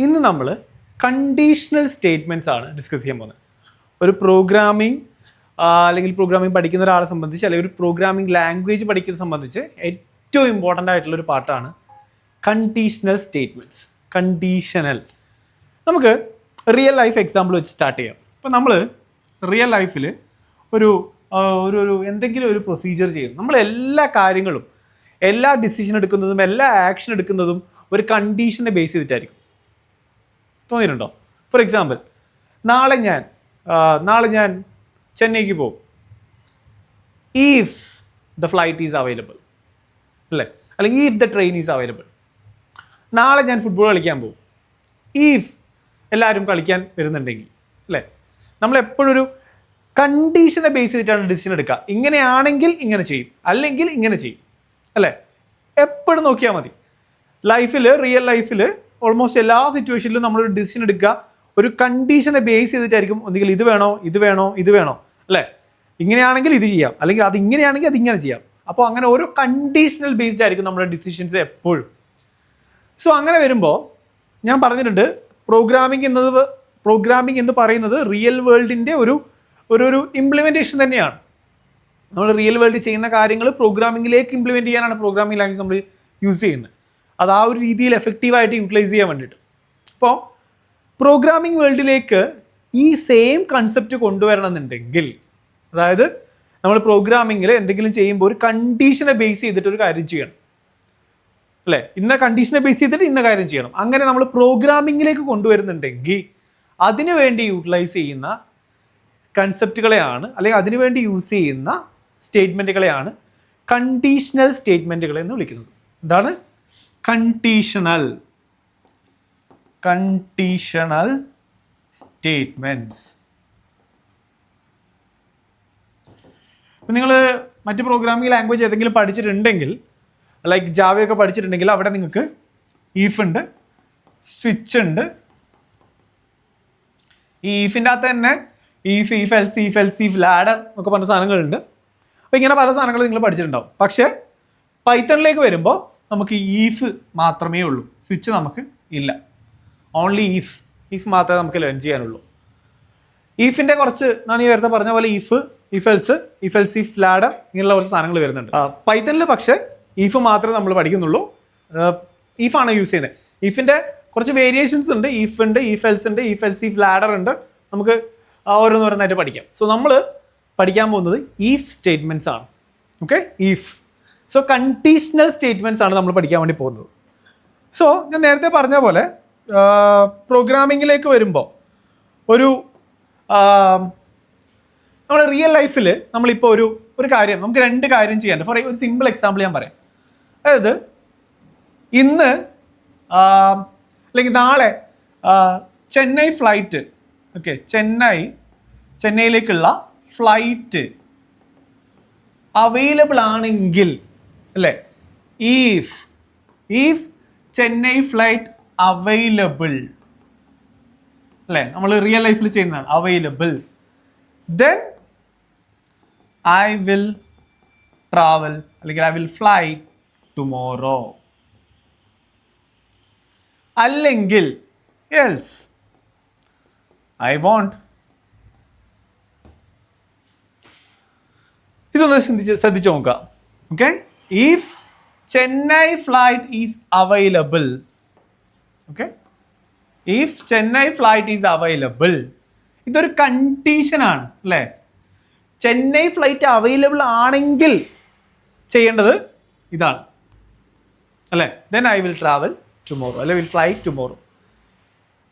ഇന്ന് നമ്മൾ conditional statements ആണ് ഡിസ്കസ് ചെയ്യാൻ പോകുന്നത്. ഒരു പ്രോഗ്രാമിംഗ് അല്ലെങ്കിൽ പ്രോഗ്രാമിംഗ് പഠിക്കുന്ന ഒരാളെ സംബന്ധിച്ച് അല്ലെങ്കിൽ ഒരു പ്രോഗ്രാമിംഗ് ലാംഗ്വേജ് പഠിക്കുന്നത് സംബന്ധിച്ച് ഏറ്റവും ഇമ്പോർട്ടൻ്റ് ആയിട്ടുള്ളൊരു പാർട്ടാണ് കണ്ടീഷണൽ സ്റ്റേറ്റ്മെൻറ്റ്സ്. കണ്ടീഷണൽ നമുക്ക് റിയൽ ലൈഫ് എക്സാമ്പിൾ വെച്ച് സ്റ്റാർട്ട് ചെയ്യാം. അപ്പോൾ നമ്മൾ റിയൽ ലൈഫിൽ ഒരു എന്തെങ്കിലും ഒരു പ്രൊസീജിയർ ചെയ്യും. നമ്മൾ എല്ലാ കാര്യങ്ങളും, എല്ലാ ഡിസിഷൻ എടുക്കുന്നതും എല്ലാ ആക്ഷൻ എടുക്കുന്നതും ഒരു കണ്ടീഷനെ ബേസ് ചെയ്തിട്ടായിരിക്കും. തോന്നിയിട്ടുണ്ടോ? ഫോർ എക്സാമ്പിൾ, നാളെ ഞാൻ ചെന്നൈക്ക് പോകും. If the flight is available, അല്ലേ? അല്ലെങ്കിൽ if the train is available. നാളെ ഞാൻ ഫുട്ബോൾ കളിക്കാൻ പോകും. ഈഫ് എല്ലാവരും കളിക്കാൻ വരുന്നുണ്ടെങ്കിൽ, അല്ലേ? നമ്മളെപ്പോഴും ഒരു കണ്ടീഷനെ ബേസ് ചെയ്തിട്ടാണ് ഡിസിഷൻ എടുക്കുക. ഇങ്ങനെയാണെങ്കിൽ ഇങ്ങനെ ചെയ്യും, അല്ലെങ്കിൽ ഇങ്ങനെ ചെയ്യും, അല്ലേ? എപ്പോഴും നോക്കിയാൽ മതി. റിയൽ ലൈഫിൽ ഓൾമോസ്റ്റ് എല്ലാ സിറ്റുവേഷനിലും നമ്മളൊരു ഡിസിഷൻ എടുക്കുക ഒരു കണ്ടീഷനെ ബേസ് ചെയ്തിട്ടായിരിക്കും. ഒന്നുകിൽ ഇത് വേണോ, അല്ലേ? ഇങ്ങനെയാണെങ്കിൽ ഇത് ചെയ്യാം, അല്ലെങ്കിൽ അത് ഇങ്ങനെയാണെങ്കിൽ അത് ഇങ്ങനെ ചെയ്യാം. അപ്പോൾ അങ്ങനെ ഓരോ കണ്ടീഷണൽ ബേസ്ഡ് ആയിരിക്കും നമ്മുടെ ഡിസിഷൻസ് എപ്പോഴും. സോ അങ്ങനെ വരുമ്പോൾ ഞാൻ പറഞ്ഞിട്ടുണ്ട്, പ്രോഗ്രാമിംഗ് എന്ന് പറയുന്നത് റിയൽ വേൾഡിൻ്റെ ഒരു ഇംപ്ലിമെൻറ്റേഷൻ തന്നെയാണ്. നമ്മൾ റിയൽ വേൾഡിൽ ചെയ്യുന്ന കാര്യങ്ങൾ പ്രോഗ്രാമിങ്ങിലേക്ക് ഇംപ്ലിമെൻറ്റ് ചെയ്യാനാണ് പ്രോഗ്രാമിംഗ് ലാംഗ്വേജ് നമ്മൾ യൂസ് ചെയ്യുന്നത്. അത് ആ ഒരു രീതിയിൽ എഫക്റ്റീവായിട്ട് യൂട്ടിലൈസ് ചെയ്യാൻ വേണ്ടിയിട്ട്. അപ്പോൾ പ്രോഗ്രാമിംഗ് വേൾഡിലേക്ക് ഈ സെയിം കൺസെപ്റ്റ് കൊണ്ടുവരണമെന്നുണ്ടെങ്കിൽ, അതായത് നമ്മൾ പ്രോഗ്രാമിങ്ങിൽ എന്തെങ്കിലും ചെയ്യുമ്പോൾ ഒരു കണ്ടീഷനെ ബേസ് ചെയ്തിട്ട് ഒരു കാര്യം ചെയ്യണം, അല്ലേ? ഇന്ന കണ്ടീഷനെ ബേസ് ചെയ്തിട്ട് ഇന്ന കാര്യം ചെയ്യണം. അങ്ങനെ നമ്മൾ പ്രോഗ്രാമിങ്ങിലേക്ക് കൊണ്ടുവരുന്നുണ്ടെങ്കിൽ അതിനു വേണ്ടി യൂട്ടിലൈസ് ചെയ്യുന്ന കൺസെപ്റ്റുകളെയാണ്, അല്ലെങ്കിൽ അതിനുവേണ്ടി യൂസ് ചെയ്യുന്ന സ്റ്റേറ്റ്മെൻറ്റുകളെയാണ് കണ്ടീഷണൽ സ്റ്റേറ്റ്മെൻറ്റുകൾ എന്ന് വിളിക്കുന്നത്. എന്താണ് കണ്ടീഷണൽ സ്റ്റേറ്റ്മെൻറ്റ്സ്? നിങ്ങൾ മറ്റ് പ്രോഗ്രാമിംഗ് ലാംഗ്വേജ് ഏതെങ്കിലും പഠിച്ചിട്ടുണ്ടെങ്കിൽ, ലൈക്ക് ജാവയൊക്കെ പഠിച്ചിട്ടുണ്ടെങ്കിൽ, അവിടെ നിങ്ങൾക്ക് ഈഫ് ഉണ്ട്, സ്വിച്ച് ഉണ്ട്. ഈ ഈഫിൻ്റെ അകത്ത് തന്നെ ഈഫ് എൽസ് ലാഡർ എന്നൊക്കെ പറഞ്ഞ സാധനങ്ങളുണ്ട്. അപ്പോൾ ഇങ്ങനെ പല സാധനങ്ങൾ നിങ്ങൾ പഠിച്ചിട്ടുണ്ടാവും. പക്ഷേ പൈത്തണിലേക്ക് വരുമ്പോൾ നമുക്ക് ഈഫ് മാത്രമേ ഉള്ളൂ, സ്വിച്ച് നമുക്ക് ഇല്ല. ഓൺലി ഈഫ് മാത്രമേ നമുക്ക് ലേൺ ചെയ്യാനുള്ളൂ. ഈഫിൻ്റെ കുറച്ച് ഞാൻ ഈ നേരത്തെ പറഞ്ഞ പോലെ ഈഫ് എൽസ് ലാഡർ ഇങ്ങനെയുള്ള കുറച്ച് സാധനങ്ങൾ വരുന്നുണ്ട്. പൈത്തണിൽ പക്ഷേ ഈഫ് മാത്രമേ നമ്മൾ പഠിക്കുന്നുള്ളൂ. ഈഫാണ് യൂസ് ചെയ്യുന്നത്. ഈഫിൻ്റെ കുറച്ച് വേരിയേഷൻസ് ഉണ്ട്. ഈഫ് ഉണ്ട്, ഈഫ് എൽസ് ലാഡർ ഉണ്ട്. നമുക്ക് ഓരോന്നോരോന്നായിട്ട് പഠിക്കാം. സോ നമ്മൾ പഠിക്കാൻ പോകുന്നത് ഈഫ് സ്റ്റേറ്റ്മെൻറ്റ്സ് ആണ്. Okay, if. So conditional statements ആണ് നമ്മൾ പഠിക്കാൻ വേണ്ടി പോകുന്നത്. സോ ഞാൻ നേരത്തെ പറഞ്ഞ പോലെ പ്രോഗ്രാമിങ്ങിലേക്ക് വരുമ്പോൾ നമ്മൾ റിയൽ ലൈഫിൽ നമ്മളിപ്പോൾ ഒരു കാര്യം, നമുക്ക് രണ്ട് കാര്യം ചെയ്യാനുണ്ട്. ഫോർ ഒരു സിമ്പിൾ എക്സാമ്പിൾ ഞാൻ പറയാം. അതായത് ഇന്ന് അല്ലെങ്കിൽ നാളെ ചെന്നൈ ഫ്ലൈറ്റ്, ഓക്കെ, ചെന്നൈയിലേക്കുള്ള ഫ്ലൈറ്റ് അവൈലബിൾ ആണെങ്കിൽ, അല്ലേ? ഈഫ് ചെന്നൈ ഫ്ലൈറ്റ് അവൈലബിൾ, അല്ലേ? നമ്മൾ റിയൽ ലൈഫിൽ ചെയ്യുന്നതാണ് available. Then I will travel, അല്ലെങ്കിൽ ഐ വിൽ ഫ്ലൈ ടുമോറോ. അല്ലെങ്കിൽ എൽസ് ഐ വോണ്ട്. ഇതൊന്ന് ശ്രദ്ധിച്ചു നോക്കുക. Okay, if Chennai flight is available, okay, if Chennai flight is available, ഇതൊരു കണ്ടീഷനാണ്, അല്ലേ? ചെന്നൈ ഫ്ലൈറ്റ് അവൈലബിൾ ആണെങ്കിൽ ചെയ്യേണ്ടത് ഇതാണ്, അല്ലേ? Then I will travel tomorrow, അല്ലെ വിൽ ഫ്ലൈ ടുമോറോ.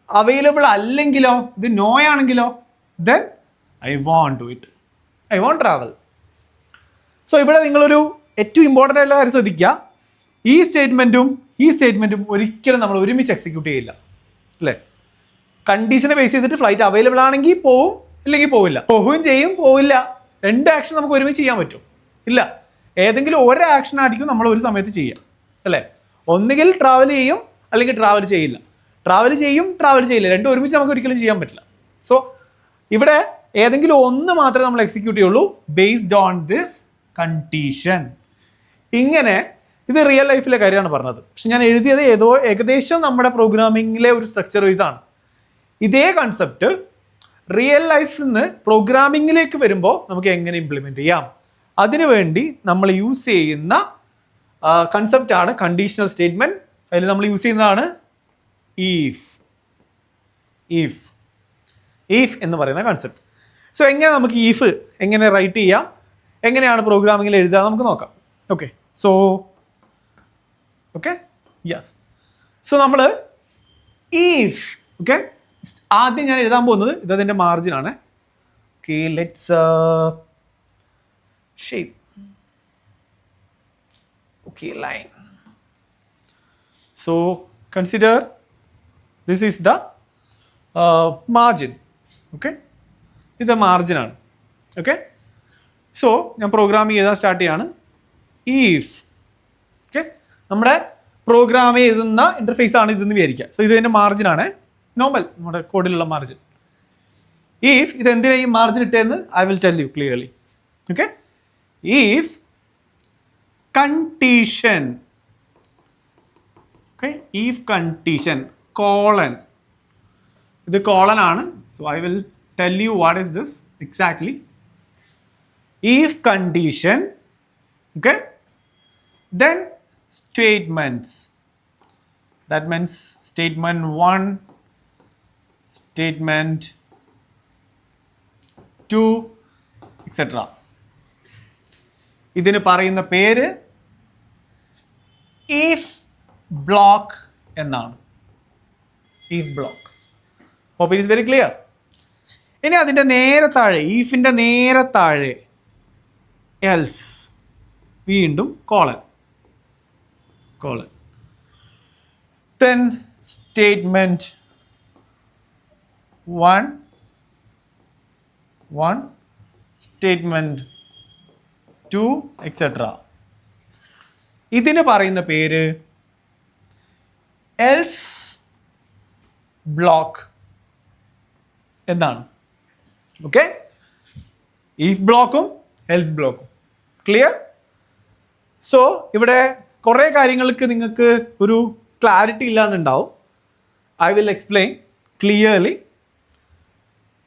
അവൈലബിൾ അല്ലെങ്കിലോ, ഇത് നോ ആണെങ്കിലോ, then I won't do it, I won't travel. So ഇവിടെ നിങ്ങളൊരു ഏറ്റവും ഇമ്പോർട്ടൻ്റ് ആയിട്ടുള്ള കാര്യം ശ്രദ്ധിക്കുക. ഈ സ്റ്റേറ്റ്മെൻറ്റും ഒരിക്കലും നമ്മൾ ഒരുമിച്ച് എക്സിക്യൂട്ട് ചെയ്യില്ല, അല്ലേ? കണ്ടീഷനെ ബേസ് ചെയ്തിട്ട് ഫ്ലൈറ്റ് അവൈലബിൾ ആണെങ്കിൽ പോവും, ഇല്ലെങ്കിൽ പോവില്ല. പോവുകയും ചെയ്യും, പോവില്ല. രണ്ട് ആക്ഷൻ നമുക്ക് ഒരുമിച്ച് ചെയ്യാൻ പറ്റും? ഇല്ല. ഏതെങ്കിലും ഒരു ആക്ഷൻ ആയിരിക്കും നമ്മൾ ഒരു സമയത്ത് ചെയ്യുക, അല്ലേ? ഒന്നുകിൽ ട്രാവൽ ചെയ്യും, അല്ലെങ്കിൽ ട്രാവൽ ചെയ്യില്ല. ട്രാവൽ ചെയ്യില്ല, രണ്ടും ഒരുമിച്ച് നമുക്ക് ഒരിക്കലും ചെയ്യാൻ പറ്റില്ല. സോ ഇവിടെ ഏതെങ്കിലും ഒന്ന് മാത്രമേ നമ്മൾ എക്സിക്യൂട്ട് ചെയ്യുള്ളൂ ബേസ്ഡ് ഓൺ ദിസ് കണ്ടീഷൻ. ഇങ്ങനെ ഇത് റിയൽ ലൈഫിലെ കാര്യമാണ് പറഞ്ഞത്. പക്ഷെ ഞാൻ എഴുതിയത് ഏകദേശം നമ്മുടെ പ്രോഗ്രാമിങ്ങിലെ ഒരു സ്ട്രക്ചർ വൈസ് ആണ്. ഇതേ കൺസെപ്റ്റ് റിയൽ ലൈഫിൽ നിന്ന് പ്രോഗ്രാമിങ്ങിലേക്ക് വരുമ്പോൾ നമുക്ക് എങ്ങനെ ഇംപ്ലിമെൻറ്റ് ചെയ്യാം, അതിനുവേണ്ടി നമ്മൾ യൂസ് ചെയ്യുന്ന കൺസെപ്റ്റാണ് കണ്ടീഷണൽ സ്റ്റേറ്റ്മെൻറ്റ്. അതിൽ നമ്മൾ യൂസ് ചെയ്യുന്നതാണ് ഈഫ് എന്ന് പറയുന്ന കൺസെപ്റ്റ്. സോ എങ്ങനെ നമുക്ക് ഈഫ് എങ്ങനെ റൈറ്റ് ചെയ്യാം, എങ്ങനെയാണ് പ്രോഗ്രാമിങ്ങിൽ എഴുതുക നമുക്ക് നോക്കാം. Okay, yes. സോ നമ്മൾ ഈഫ് ആദ്യം ഞാൻ എഴുതാൻ പോകുന്നത് ഇതതിൻ്റെ മാർജിനാണ്. Okay, let's shape. Okay, line. So consider this is the margin. Okay, ഇത് മാർജിൻ ആണ്. ഓക്കെ, സോ ഞാൻ പ്രോഗ്രാം ചെയ്താൽ സ്റ്റാർട്ട് ചെയ്യാണ്. ഈഫ് ഓക്കെ, നമ്മുടെ പ്രോഗ്രാം എഴുതുന്ന ഇൻ്റർഫേസ് ആണ് ഇതെന്ന് വിചാരിക്കുക. സോ ഇത് ഇതിൻ്റെ മാർജിൻ ആണ്, നോർമൽ നമ്മുടെ കോഡിലുള്ള മാർജിൻ. ഈഫ് ഇത് എന്തിനാണ് ഈ മാർജിൻ ഇട്ടതെന്ന് I will tell you clearly. Okay, if condition. Okay, if condition colon, ഇത് colon ആണ്. So I will tell you what is this exactly. If condition, okay, then statements. That means statement 1, statement 2, etc. ഇതിന് പറയുന്ന പേര് if block എന്നാണ്. If block. Hope it is very clear. ഇനി അതിൻ്റെ നേരെ താഴെ, ഈഫിൻ്റെ നേരെ താഴെ എൽസ്, വീണ്ടും colon. Then statement 1, statement 2, etc. ഇതിന് പറയുന്ന പേര് എൽസ് ബ്ലോക്ക് എന്നാണ്. ഓക്കെ, ഈഫ് ബ്ലോക്കും എൽസ് ബ്ലോക്കും. ക്ലിയർ? സോ ഇവിടെ കുറേ കാര്യങ്ങൾക്ക് നിങ്ങൾക്ക് ഒരു ക്ലാരിറ്റി ഇല്ലാന്നുണ്ടാവും. I will explain clearly.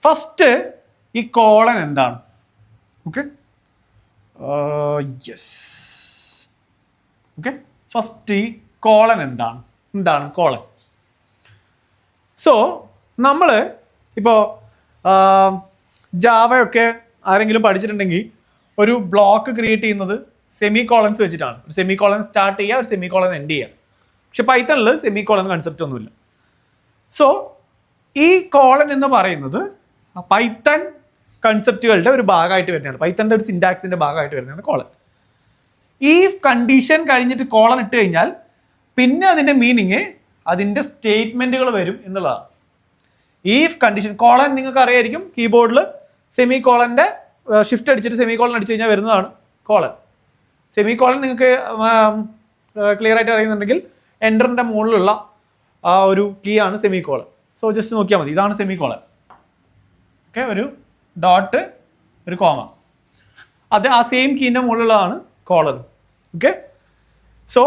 First ഈ കോളൻ എന്താണ്? Okay, yes. ഓക്കെ, ഫസ്റ്റ് ഈ കോളൻ എന്താണ് കോളൻ? സോ നമ്മൾ ഇപ്പോൾ ജാവയൊക്കെ ആരെങ്കിലും പഠിച്ചിട്ടുണ്ടെങ്കിൽ ഒരു ബ്ലോക്ക് ക്രിയേറ്റ് ചെയ്യുന്നത് സെമി കോളൻസ് വെച്ചിട്ടാണ്. ഒരു സെമി കോളൻ സ്റ്റാർട്ട് ചെയ്യുക, ഒരു സെമി കോളൻ എൻഡ് ചെയ്യുക. പക്ഷെ പൈത്തണിൽ സെമി കോളൻ കൺസെപ്റ്റ് ഒന്നുമില്ല. സോ ഈ കോളൻ എന്ന് പറയുന്നത് പൈത്തൺ കൺസെപ്റ്റുകളുടെ ഒരു ഭാഗമായിട്ട് വരുന്നതാണ്. പൈത്തണിൻ്റെ ഒരു സിൻടാക്സിൻ്റെ ഭാഗമായിട്ട് വരുന്നതാണ് കോളൻ. ഈ കണ്ടീഷൻ കഴിഞ്ഞിട്ട് കോളൻ ഇട്ട് കഴിഞ്ഞാൽ പിന്നെ അതിൻ്റെ മീനിങ് അതിൻ്റെ സ്റ്റേറ്റ്മെൻറ്റുകൾ വരും എന്നുള്ളതാണ്. ഈഫ് കണ്ടീഷൻ കോളൻ നിങ്ങൾക്ക് അറിയായിരിക്കും, കീബോർഡിൽ സെമി കോളൻ്റെ ഷിഫ്റ്റ് അടിച്ചിട്ട് സെമി കോളൻ അടിച്ചു കഴിഞ്ഞാൽ വരുന്നതാണ് കോളൻ. സെമി കോളൻ നിങ്ങൾക്ക് ക്ലിയർ ആയിട്ട് അറിയുന്നുണ്ടെങ്കിൽ എൻ്ററിൻ്റെ മുകളിലുള്ള ആ ഒരു കീ ആണ് സെമി കോളൻ. സോ ജസ്റ്റ് നോക്കിയാൽ മതി, ഇതാണ് സെമി കോളൻ. ഓക്കെ, ഒരു ഡോട്ട്, ഒരു കോമ, അത് ആ സെയിം കീൻ്റെ മുകളിലുള്ളതാണ് colon. Okay, so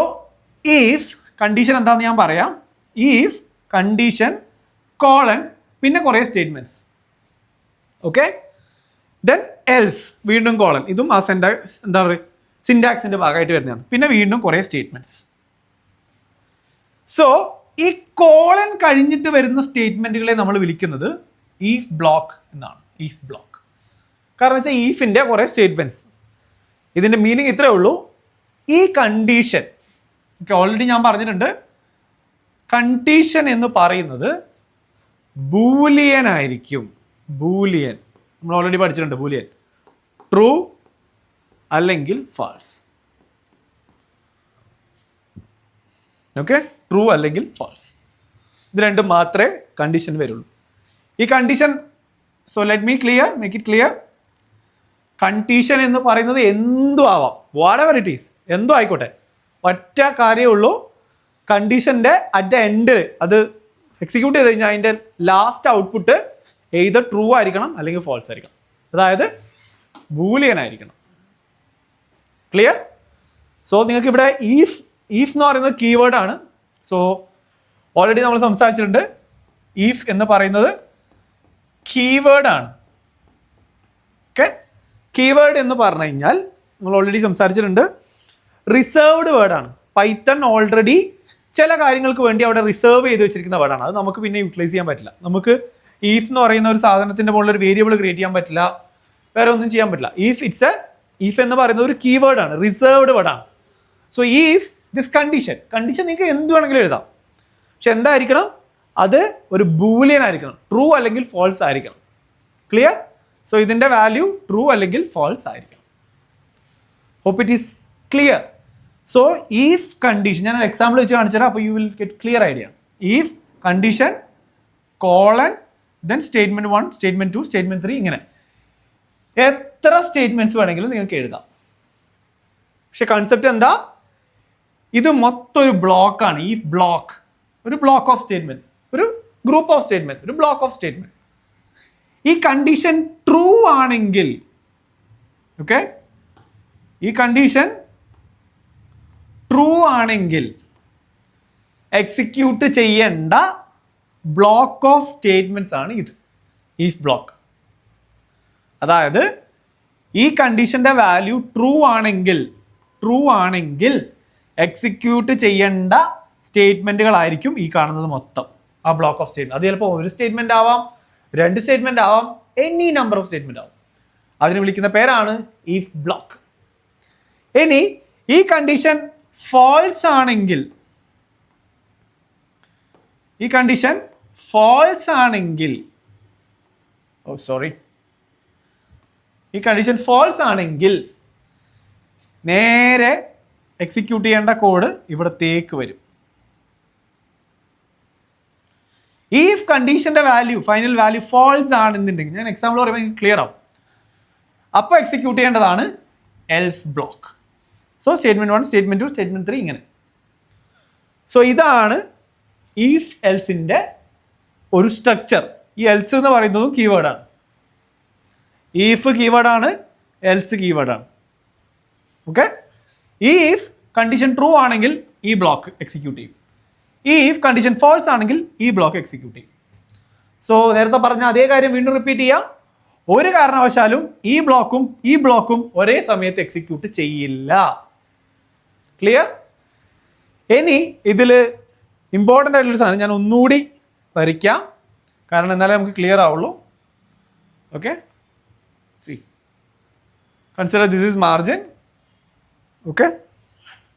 if condition എന്താണെന്ന് ഞാൻ പറയാം. ഈഫ് കണ്ടീഷൻ കോളൻ പിന്നെ കുറേ സ്റ്റേറ്റ്മെൻറ്റ്സ്. ഓക്കെ, ദെൻ എൽസ്, വീണ്ടും കോളൻ. ഇതും ആ എന്താ പറയുക സിൻടാക്സിൻ്റെ ഭാഗമായിട്ട് വരുന്നതാണ്. പിന്നെ വീണ്ടും കുറേ സ്റ്റേറ്റ്മെൻറ്റ്സ്. സോ ഈ കോളൻ കഴിഞ്ഞിട്ട് വരുന്ന സ്റ്റേറ്റ്മെൻറ്റുകളെ നമ്മൾ വിളിക്കുന്നത് ഈഫ് ബ്ലോക്ക് എന്നാണ്. ഈഫ് ബ്ലോക്ക് കാരണം വെച്ചാൽ ഈഫിൻ്റെ കുറേ സ്റ്റേറ്റ്മെൻറ്റ്സ്. ഇതിൻ്റെ മീനിങ് ഇത്രയേ ഉള്ളൂ. ഈ കണ്ടീഷൻ ഓൾറെഡി ഞാൻ പറഞ്ഞിട്ടുണ്ട്, കണ്ടീഷൻ എന്ന് പറയുന്നത് ബൂലിയൻ ആയിരിക്കും. ബൂലിയൻ നമ്മൾ ഓൾറെഡി പഠിച്ചിട്ടുണ്ട്. ബൂലിയൻ ട്രൂ അല്ലെങ്കിൽ ഫാൾസ്. ഓക്കെ, ട്രൂ അല്ലെങ്കിൽ ഫാൾസ്, ഇത് രണ്ടും മാത്രമേ കണ്ടീഷൻ വരുള്ളൂ. ഈ condition, so let me make it clear. Condition എന്ന് പറയുന്നത് എന്തും ആവാം, വാട്ടെവർ ഇറ്റ് ഈസ്, എന്തോ ആയിക്കോട്ടെ. ഒറ്റ കാര്യമേ ഉള്ളൂ, കണ്ടീഷൻ്റെ അറ്റ് ദ എൻഡ് അത് എക്സിക്യൂട്ട് ചെയ്ത് കഴിഞ്ഞാൽ അതിൻ്റെ ലാസ്റ്റ് ഔട്ട്പുട്ട് എയ്തർ ട്രൂ ആയിരിക്കണം അല്ലെങ്കിൽ ഫാൾസ് ആയിരിക്കണം. അതായത് ബൂലിയൻ ആയിരിക്കണം. ക്ലിയർ? സോ നിങ്ങൾക്ക് ഇവിടെ ഈഫ് എന്ന് പറയുന്നത് കീവേഡ് ആണ്. സോ ഓൾറെഡി നമ്മൾ സംസാരിച്ചിട്ടുണ്ട്, ഈഫ് എന്ന് പറയുന്നത് കീവേഡ് ആണ്. ഓക്കെ, കീവേഡ് എന്ന് പറഞ്ഞു കഴിഞ്ഞാൽ നമ്മൾ ഓൾറെഡി സംസാരിച്ചിട്ടുണ്ട്, റിസർവ്ഡ് വേർഡാണ്. പൈത്തൺ ഓൾറെഡി ചില കാര്യങ്ങൾക്ക് വേണ്ടി അവിടെ റിസർവ് ചെയ്ത് വെച്ചിരിക്കുന്ന വേർഡാണ്. അത് നമുക്ക് പിന്നെ യൂട്ടിലൈസ് ചെയ്യാൻ പറ്റില്ല. നമുക്ക് ഈഫ് എന്ന് പറയുന്ന ഒരു സാധനത്തിന്റെ മുകളിൽ ഒരു വേരിയബിൾ ക്രിയേറ്റ് ചെയ്യാൻ പറ്റില്ല, വേറെ ഒന്നും ചെയ്യാൻ പറ്റില്ല. ഈഫ് എന്ന് പറയുന്നത് ഒരു കീവേഡാണ്, റിസർവ്ഡ് വേർഡാണ്. സോ ഈഫ് ദിസ് കണ്ടീഷൻ നിങ്ങൾക്ക് എന്ത് വേണമെങ്കിലും എഴുതാം. പക്ഷെ എന്തായിരിക്കണം, അത് ഒരു ബൂലിയൻ ആയിരിക്കണം, ട്രൂ അല്ലെങ്കിൽ ഫോൾസ് ആയിരിക്കണം. ക്ലിയർ? സോ ഇതിന്റെ വാല്യൂ ട്രൂ അല്ലെങ്കിൽ ഫോൾസ് ആയിരിക്കണം. Hope it is clear. So if condition ഞാൻ എക്സാമ്പിൾ വെച്ച് കാണിച്ചു തരാം, അപ്പോൾ you will get clear idea. If condition colon then statement 1, statement 2, statement 3, ഇങ്ങനെ എത്ര സ്റ്റേറ്റ്മെന്റ്സ് വേണമെങ്കിലും നിങ്ങൾക്ക് എഴുതാം. പക്ഷെ കൺസെപ്റ്റ് എന്താ, ഇത് മൊത്തം ഒരു ബ്ലോക്കാണ്. ഈഫ് ബ്ലോക്ക്, ഒരു ബ്ലോക്ക് ഓഫ് സ്റ്റേറ്റ്മെന്റ്, ഒരു ഗ്രൂപ്പ് ഓഫ് സ്റ്റേറ്റ്മെന്റ്, ഒരു ബ്ലോക്ക് ഓഫ് സ്റ്റേറ്റ്മെന്റ്. ഈ കണ്ടീഷൻ ട്രൂ ആണെങ്കിൽ, ഓക്കെ, ഈ കണ്ടീഷൻ ട്രൂ ആണെങ്കിൽ എക്സിക്യൂട്ട് ചെയ്യേണ്ട ബ്ലോക്ക് ഓഫ് സ്റ്റേറ്റ്മെന്റ്സ് ആണ് ഇത്, ഈഫ് ബ്ലോക്ക്. അതായത് ഈ കണ്ടീഷന്റെ വാല്യൂ ട്രൂ ആണെങ്കിൽ എക്സിക്യൂട്ട് ചെയ്യേണ്ട സ്റ്റേറ്റ്മെന്റുകളായിരിക്കും ഈ കാണുന്നത് മൊത്തം, ആ ബ്ലോക്ക് ഓഫ് സ്റ്റേറ്റ്മെന്റ്. അത് ചിലപ്പോൾ ഒരു സ്റ്റേറ്റ്മെന്റ് ആവാം, 2 സ്റ്റേറ്റ്മെന്റ് ആവാം, എനി നമ്പർ ഓഫ് സ്റ്റേറ്റ്മെന്റ് ആവും. അതിന് വിളിക്കുന്ന പേരാണ് ഈഫ് ബ്ലോക്ക്. ഇനി ഈ കണ്ടീഷൻ ഫോൾസ് ആണെങ്കിൽ, ഈ കണ്ടീഷൻ ഫോൾസ് ആണെങ്കിൽ നേരെ എക്സിക്യൂട്ട് ചെയ്യേണ്ട കോഡ് ഇവിടത്തേക്ക് വരും. ഈഫ് കണ്ടീഷന്റെ വാല്യൂ, ഫൈനൽ വാല്യൂ ഫോൾസ് ആണെന്നുണ്ടെങ്കിൽ, ഞാൻ എക്സാമ്പിൾ പറയുമ്പോൾ ക്ലിയർ ആവും, അപ്പോൾ എക്സിക്യൂട്ട് ചെയ്യേണ്ടതാണ് else block. So statement 1, statement 2, statement 3, ഇങ്ങനെ. സോ ഇതാണ് ഈഫ് എൽസിന്റെ ഒരു സ്ട്രക്ചർ. ഈ എൽസ് എന്ന് പറയുന്നതും കീവേഡാണ്. ഈഫ് കീവേഡാണ്, എൽസ് കീവേഡാണ്. ഓക്കെ, ഈഫ് കണ്ടീഷൻ ട്രൂ ആണെങ്കിൽ ഈ ബ്ലോക്ക് എക്സിക്യൂട്ട് ചെയ്യും, ഈഫ് കണ്ടീഷൻ ഫോൾസ് ആണെങ്കിൽ ഈ ബ്ലോക്ക് എക്സിക്യൂട്ട് ചെയ്യും. സോ നേരത്തെ പറഞ്ഞ അതേ കാര്യം വീണ്ടും റിപ്പീറ്റ് ചെയ്യാം. ഒരു കാരണവശാലും ഈ ബ്ലോക്കും ഒരേ സമയത്ത് എക്സിക്യൂട്ട് ചെയ്യില്ല. ക്ലിയർ? ഇനി ഇതിൽ ഇമ്പോർട്ടൻ്റ് ആയിട്ടുള്ളൊരു സാധനം ഞാൻ ഒന്നുകൂടി വരയ്ക്കാം, കാരണം എന്നാലേ നമുക്ക് ക്ലിയർ ആവുള്ളൂ. Okay, C consider this is margin. Okay,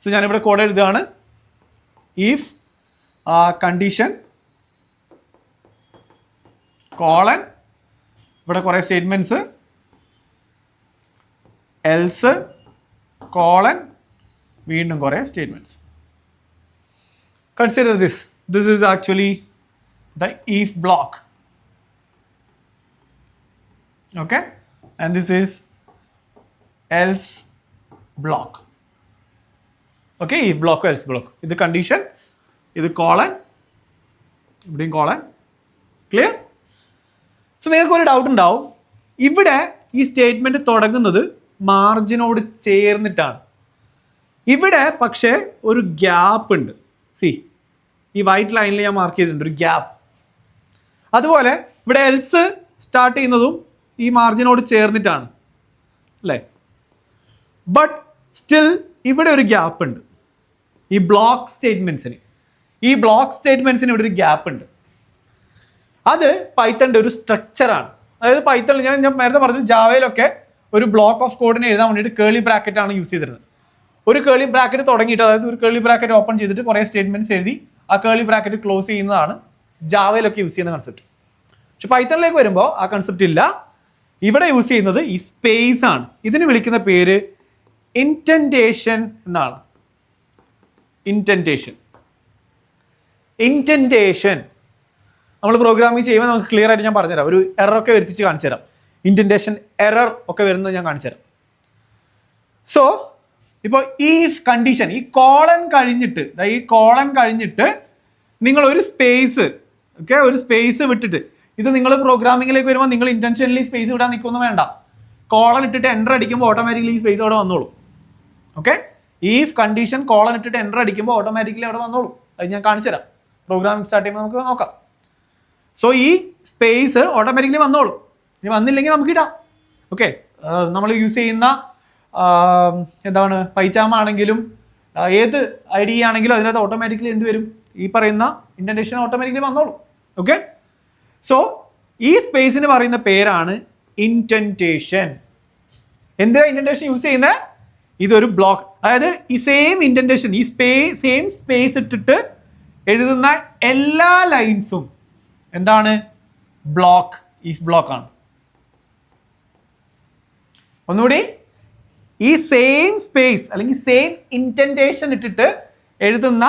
so ഞാനിവിടെ കോഡ് എഴുതുകയാണ്. ഈഫ് കണ്ടീഷൻ കോളൻ, ഇവിടെ കുറേ സ്റ്റേറ്റ്മെൻറ്റ്സ്, എൽസ് കോളൻ, വീണ്ടും കുറേ statements. Consider this is actually the if block. Okay, and this is else block. Okay, if block, else block. ഇത് condition, ഇത് colon, ഇവിടെയും colon. Clear? So നിങ്ങൾക്ക് ഒരു ഡൗട്ട് ഉണ്ടാവും, ഇവിടെ ഈ സ്റ്റേറ്റ്മെന്റ് തുടങ്ങുന്നത് മാർജിനോട് ചേർന്നിട്ടാണ്. ഇവിടെ പക്ഷേ ഒരു ഗ്യാപ്പ് ഉണ്ട്. സി, ഈ വൈറ്റ് ലൈനിൽ ഞാൻ മാർക്ക് ചെയ്തിട്ടുണ്ട് ഒരു ഗ്യാപ്പ്. അതുപോലെ ഇവിടെ എൽസ് സ്റ്റാർട്ട് ചെയ്യുന്നതും ഈ മാർജിനോട് ചേർന്നിട്ടാണ്, അല്ലേ? ബട്ട് സ്റ്റിൽ ഇവിടെ ഒരു ഗ്യാപ്പ് ഉണ്ട്. ഈ ബ്ലോക്ക് സ്റ്റേറ്റ്മെന്റ്സിന് ഇവിടെ ഒരു ഗ്യാപ്പ് ഉണ്ട്. അത് പൈത്തണിൻ്റെ ഒരു സ്ട്രക്ചറാണ്. അതായത് പൈത്തണിൽ ഞാൻ നേരത്തെ പറഞ്ഞു, ജാവയിലൊക്കെ ഒരു ബ്ലോക്ക് ഓഫ് കോഡിനെ എഴുതാൻ വേണ്ടിയിട്ട് കേളി ബ്രാക്കറ്റ് ആണ് യൂസ് ചെയ്തിരുന്നത്. ഒരു കേളി ബ്രാക്കറ്റ് തുടങ്ങിയിട്ട്, അതായത് ഒരു കേളി ബ്രാക്കറ്റ് ഓപ്പൺ ചെയ്തിട്ട് കുറേ സ്റ്റേറ്റ്മെന്റ്സ് എഴുതി ആ കേളി ബ്രാക്കറ്റ് ക്ലോസ് ചെയ്യുന്നതാണ് ജാവയിലൊക്കെ യൂസ് ചെയ്യുന്ന കൺസെപ്റ്റ്. പക്ഷെ പൈത്തണിലേക്ക് വരുമ്പോൾ ആ കൺസെപ്റ്റ് ഇല്ല. ഇവിടെ യൂസ് ചെയ്യുന്നത് ഈ സ്പേസ് ആണ്. ഇതിന് വിളിക്കുന്ന പേര് ഇൻറ്റൻറ്റേഷൻ എന്നാണ്. ഇൻറ്റൻറ്റേഷൻ നമ്മൾ പ്രോഗ്രാമിംഗ് ചെയ്യുമ്പോൾ നമുക്ക് ക്ലിയർ ആയിട്ട് ഞാൻ പറഞ്ഞുതരാം. ഒരു എറർ ഒക്കെ വരുത്തിച്ച് കാണിച്ചു തരാം. ഇൻറ്റൻറ്റേഷൻ എറർ ഒക്കെ വരുന്നത് ഞാൻ കാണിച്ചു തരാം. സോ ഇപ്പോൾ ഈ കണ്ടീഷൻ, ഈ കോളൻ കഴിഞ്ഞിട്ട് നിങ്ങൾ ഒരു സ്പേസ്, ഓക്കെ, ഒരു സ്പേസ് വിട്ടിട്ട്, ഇത് നിങ്ങൾ പ്രോഗ്രാമിങ്ങിലേക്ക് വരുമ്പോൾ നിങ്ങൾ ഇൻറ്റൻഷനലി സ്പേസ് വിടാൻ നിൽക്കൊന്നും വേണ്ട. കോളൻ ഇട്ടിട്ട് എൻ്റർ അടിക്കുമ്പോൾ ഓട്ടോമാറ്റിക്കലി ഈ സ്പേസ് അവിടെ വന്നോളൂ. ഓക്കെ, if കണ്ടീഷൻ കോളൻ ഇട്ടിട്ട് എൻ്റർ അടിക്കുമ്പോൾ ഓട്ടോമാറ്റിക്കലി അവിടെ വന്നോളൂ. അത് ഞാൻ കാണിച്ചു തരാം. പ്രോഗ്രാമിംഗ് സ്റ്റാർട്ട് ചെയ്യുമ്പോൾ നമുക്ക് നോക്കാം. സോ ഈ സ്പേസ് ഓട്ടോമാറ്റിക്കലി വന്നോളൂ. ഇനി വന്നില്ലെങ്കിൽ നമുക്ക് ഇടാം. ഓക്കെ, നമ്മൾ യൂസ് ചെയ്യുന്ന എന്താണ് പൈച്ചാമ ആണെങ്കിലും ഏത് ID ആണെങ്കിലും അതിനകത്ത് ഓട്ടോമാറ്റിക്കലി എന്ത് വരും, ഈ പറയുന്ന ഇൻഡന്റേഷൻ ഓട്ടോമാറ്റിക്കലി വന്നോളൂ. ഓക്കെ, സോ ഈ സ്പേസിന് പറയുന്ന പേരാണ് ഇൻഡന്റേഷൻ. എന്തിനാ ഇൻഡന്റേഷൻ യൂസ് ചെയ്യുന്നത്? ഇതൊരു ബ്ലോക്ക്, അതായത് ഈ സെയിം ഇൻഡന്റേഷൻ, ഈ സെയിം സ്പേസ് ഇട്ടിട്ട് എഴുതുന്ന എല്ലാ ലൈൻസും എന്താണ്? ബ്ലോക്ക്, ഇഫ് ബ്ലോക്ക് ആണ്. ഒന്നുകൂടി, ഈ സെയിം സ്പേസ് അല്ലെങ്കിൽ സെയിം ഇൻഡന്റേഷൻ ഇട്ടിട്ട് എഴുതുന്ന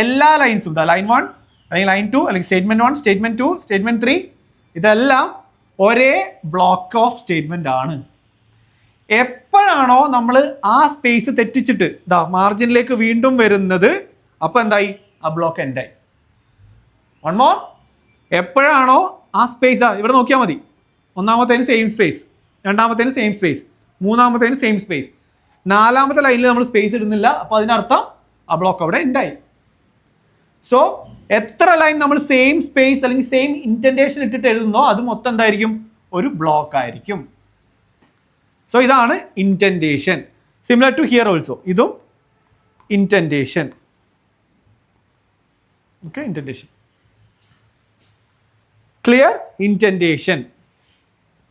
എല്ലാ ലൈൻസും, ലൈൻ 1 അല്ലെങ്കിൽ ലൈൻ 2 അല്ലെങ്കിൽ സ്റ്റേറ്റ്മെന്റ് 1, സ്റ്റേറ്റ്മെന്റ് 2, സ്റ്റേറ്റ്മെന്റ് 3, ഇതെല്ലാം ഒരേ ബ്ലോക്ക് ഓഫ് സ്റ്റേറ്റ്മെന്റ് ആണ്. എപ്പോഴാണോ നമ്മൾ ആ സ്പേസ് തെറ്റിച്ചിട്ട് മാർജിനിലേക്ക് വീണ്ടും വരുന്നത്, അപ്പൊ എന്തായി? ആ ബ്ലോക്ക് എൻഡായി. വൺ മോർ, എപ്പോഴാണോ ആ സ്പേസ് ഇവിടെ നോക്കിയാൽ മതി, ഒന്നാമത്തേന് സെയിം സ്പേസ്, രണ്ടാമത്തേന് സെയിം സ്പേസ്, മൂന്നാമത്തേന് സെയിം സ്പേസ്, നാലാമത്തെ ലൈനിൽ നമ്മൾ സ്പേസ് ഇടുന്നില്ല, അപ്പോൾ അതിനർത്ഥം ആ ബ്ലോക്ക് അവിടെ എൻഡായി. സോ എത്ര ലൈൻ നമ്മൾ സെയിം സ്പേസ് അല്ലെങ്കിൽ സെയിം ഇൻഡന്റേഷൻ ഇട്ടിട്ട് എഴുതുന്നോ അത് മൊത്തം എന്തായിരിക്കും? ഒരു ബ്ലോക്ക് ആയിരിക്കും. സോ ഇതാണ് indentation. Similar to here also, ഇതും indentation. Okay, indentation clear? Indentation.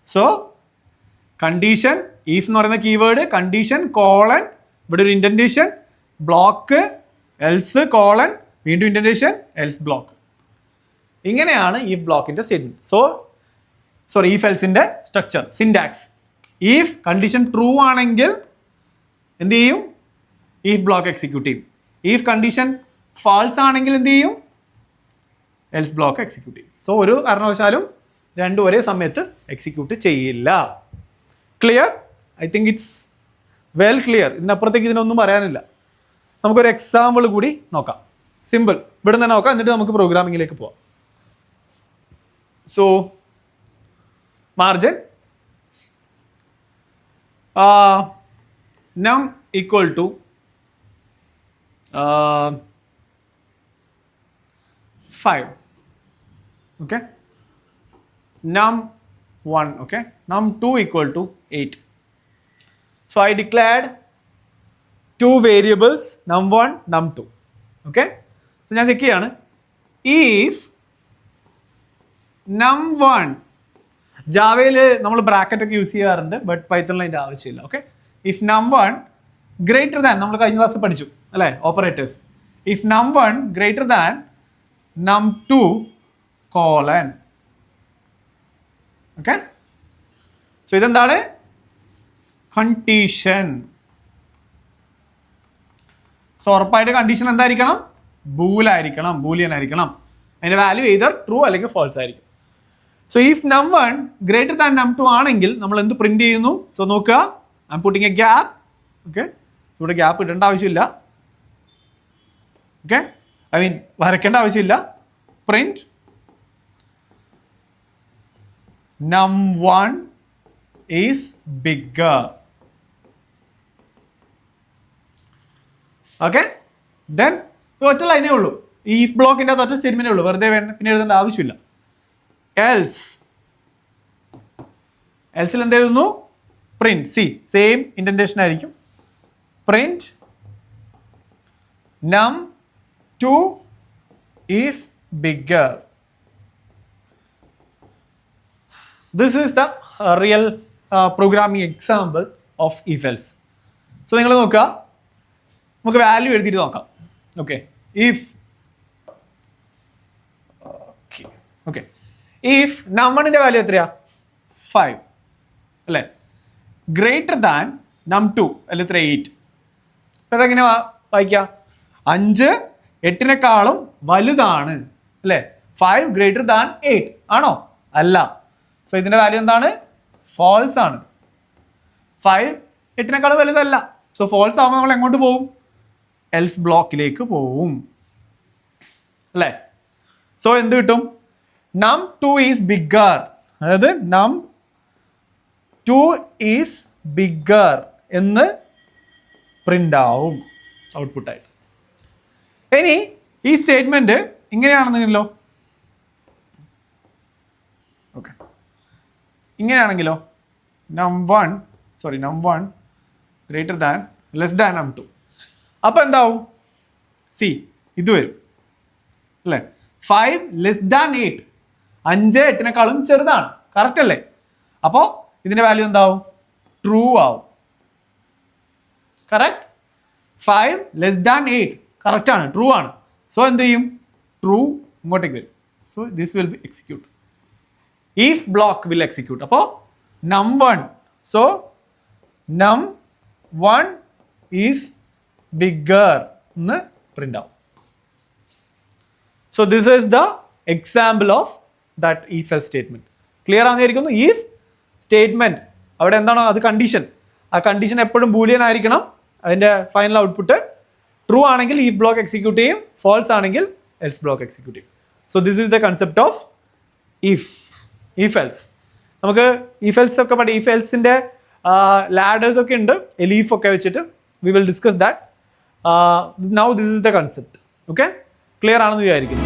So condition, if എന്ന് പറയുന്ന കീവേഡ്, കണ്ടീഷൻ കോളൻ, ഇവിടെ ഒരു ഇൻഡന്റേഷൻ, ബ്ലോക്ക്, എൽസ് കോളൻ, വീണ്ടും ഇൻഡന്റേഷൻ, എൽസ് ബ്ലോക്ക്. ഇങ്ങനെയാണ് ഈഫ് ബ്ലോക്കിന്റെ സ്റ്റേറ്റ്മെന്റ്. ഈഫ് എൽസിന്റെ structure, syntax. If condition true ആണെങ്കിൽ എന്ത് ചെയ്യും? ഈഫ് ബ്ലോക്ക് എക്സിക്യൂട്ട് ചെയ്യും. ഈഫ് കണ്ടീഷൻ ഫാൾസ് ആണെങ്കിൽ എന്ത് ചെയ്യും? എൽസ് ബ്ലോക്ക് എക്സിക്യൂട്ട് ചെയ്യും. സോ ഒരു കാരണവശാലും രണ്ടും ഒരേ സമയത്ത് എക്സിക്യൂട്ട് ചെയ്യില്ല. Clear? I think it's well clear. ഇതിനപ്പുറത്തേക്ക് ഇതിനൊന്നും പറയാനില്ല. നമുക്കൊരു എക്സാമ്പിൾ കൂടി നോക്കാം. സിമ്പിൾ, ഇവിടെ നിന്ന് നോക്കാം, എന്നിട്ട് നമുക്ക് പ്രോഗ്രാമിങ്ങിലേക്ക് പോവാം. So margin num equal to uh, 5. Okay, num 1, okay, num 2 equal to 8. So I declared two variables, num1, num2. Okay, so ഞാൻ ചെക്ക് ചെയ്യാണ്. if num1, ജാവയിൽ നമ്മൾ ബ്രാക്കറ്റ് ഒക്കെ യൂസ് ചെയ്യാറുണ്ട്, ബട്ട് പൈത്തണിൽ അതിൻ്റെ ആവശ്യമില്ല. Okay, if num1 greater than, നമ്മൾ കഴിഞ്ഞ ക്ലാസ് പഠിച്ചു അല്ലേ, operators. If num1 greater than num2 കോളൻ. ഓക്കെ, സോ ഇതെന്താണ്? കണ്ടീഷൻ. സോ ഉറപ്പായിട്ട് കണ്ടീഷൻ എന്തായിരിക്കണം? ബൂലായിരിക്കണം, ബൂലിയൻ ആയിരിക്കണം. അതിന്റെ വാല്യൂ either ട്രൂ അല്ലെങ്കിൽ ഫോൾസ് ആയിരിക്കും. So if num1 greater than num2 ആണെങ്കിൽ നമ്മൾ എന്ത് പ്രിന്റ് ചെയ്യുന്നു? സോ നോക്കുക, I'm putting a gap. Okay, so ഇവിടെ ഗ്യാപ്പ് ഇടേണ്ട ആവശ്യമില്ല. ഓക്കെ, ഐ മീൻ വരയ്ക്കേണ്ട ആവശ്യമില്ല. Print num1 is bigger. Okay, then ഒറ്റ ലൈനേ ഉള്ളൂ. ഈ ഇഫ് ബ്ലോക്കിൻ്റെ ഒറ്റ സ്റ്റേറ്റ്മെന്റേ ഉള്ളൂ, വെറുതെ പിന്നെ എഴുതേണ്ട ആവശ്യമില്ല. എൽസിൽ എന്തെഴുതുന്നു? പ്രിന്റ്. സി സെയിം ഇൻഡന്റേഷൻ ആയിരിക്കും. Print num2 is bigger. This is the real programming example of if else. So നിങ്ങൾ നോക്കുക, നമുക്ക് വാല്യൂ എഴുതിയിട്ട് നോക്കാം. ഓക്കെ, ഇഫ് ഓക്കെ ഇഫ് num1ന്റെ വാല്യൂ എത്രയാ? 5 അല്ലേ? ഗ്രേറ്റർ ദാൻ num2 അല്ലെ എത്ര? 8. അപ്പം അതെങ്ങനെ വായിക്കാം? 5 8 വലുതാണ് അല്ലേ? 5 ഗ്രേറ്റർ ദാൻ 8 ആണോ? അല്ല. സോ ഇതിന്റെ വാല്യൂ എന്താണ്? ഫോൾസ് ആണ്. 5 8 വലുതല്ല. സോ ഫോൾസ് ആവുമ്പോൾ നമ്മൾ എങ്ങോട്ട് പോവും? എൽസ് ബ്ലോക്കിലേക്ക് പോവും അല്ലേ? സോ എന്ത് കിട്ടും? num2 ഈസ് ബിഗ്ഗർ, അതായത് num2 ഈസ് ബിഗ്ഗർ എന്ന് പ്രിന്റ് ആവും. ഔട്ട്പുട്ടായിട്ട്. ഇനി ഈ സ്റ്റേറ്റ്മെൻറ്റ് ഇങ്ങനെയാണെന്നെങ്കിലോ, ഓക്കെ, ഇങ്ങനെയാണെങ്കിലോ num1 greater than less than num2. അപ്പോൾ എന്താവും? സി ഇത് വരും അല്ലേ, 5 ലെസ് ദാൻ 8, 5 8നേക്കാളും ചെറുതാണ്, കറക്റ്റ് അല്ലേ? അപ്പോൾ ഇതിൻ്റെ വാല്യൂ എന്താവും? ട്രൂ ആവും. കറക്റ്റ്. 5 ലെസ് ദാൻ 8 കറക്റ്റ് ആണ്, ട്രൂ ആണ്. സോ എന്ത് ചെയ്യും? ട്രൂ ഇങ്ങോട്ടേക്ക് വരും. So this will be execute. if block will execute. അപ്പോൾ num1, so num1 is bigger എന്ന് പ്രിന്റ് ആവും. So this is the example of that if else statement. Clear ആണെന്നിരിക്കുന്നു. if statement അവിടെ എന്താണോ അത് കണ്ടീഷൻ, ആ കണ്ടീഷൻ എപ്പോഴും ബൂലിയൻ ആയിരിക്കണം. അതിൻ്റെ ഫൈനൽ ഔട്ട്പുട്ട് ട്രൂ ആണെങ്കിൽ if ബ്ലോക്ക് എക്സിക്യൂട്ട് ചെയ്യും, ഫോൾസ് ആണെങ്കിൽ else ബ്ലോക്ക് എക്സിക്യൂട്ട് ചെയ്യും. So this is the concept of if else. നമുക്ക് if else ഒക്കെ പഠി, if elseൻ്റെ ലാഡേഴ്സ് ഒക്കെ ഉണ്ട്, ലീഫ് ഒക്കെ വെച്ചിട്ട്. We will discuss that. Now this is the concept. Okay, clear ആണെന്ന് വിചാരിക്കുന്നു.